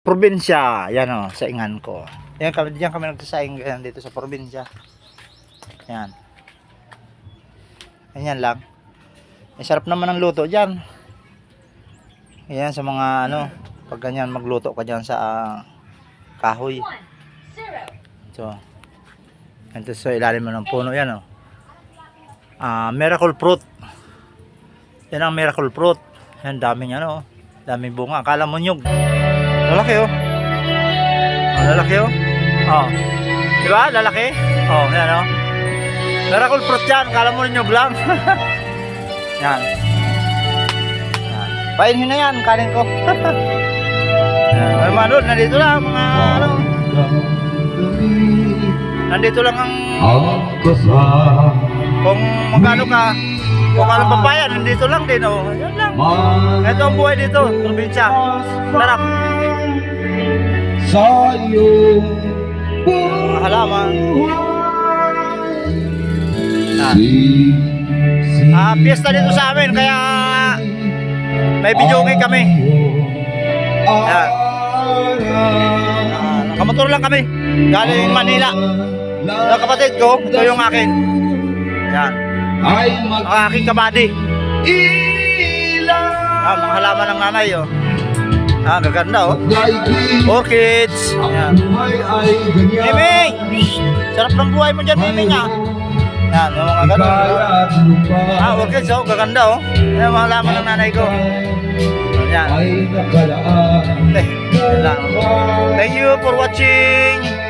probinsya. Yan o, saingan ko. Diyan kami nagsasaing dito sa probinsya. Yan. Ganyan lang. Sarap naman ang luto dyan. Yan sa mga ano, pag ganyan magluto ka dyan sa kahoy. So, ito sa ilalim mo ng puno yan o. Miracle fruit. Yan ang miracle fruit. Yan daming ano, daming bunga. Akala mo nyug. Lalaki oh. Lalaki oh. Oh. Di ba? Lalaki? Oh, yan oh. Miracle fruit yan. Akala mo nyug lang. Yan. Yan. Painhin na yan, kanin ko. Yan. Manod, nandito lang mga ano. Nandito lang ang kung magkano ka, kung anong papaya, nandito lang din oh. Yan lang. Ito ang buhay dito, probinsya. Sarap. Sa iyong halaman. Piyesta dito sa amin, kaya may video okay kami. Yan. Nakamotor lang kami galing Manila. Yung kapatid ko, ito yung akin. Yan. Ang aking kabady. Mga halaman ng nanay oh. Gaganda oh. Orchids. Yan. Miming! Sarap ng buhay mo dyan, Miming ah. Yan, yung mga gano'n. Orchids oh, gaganda oh. Yan mga halaman ng nanay ko. Yan. Okay, yan lang. Thank you for watching.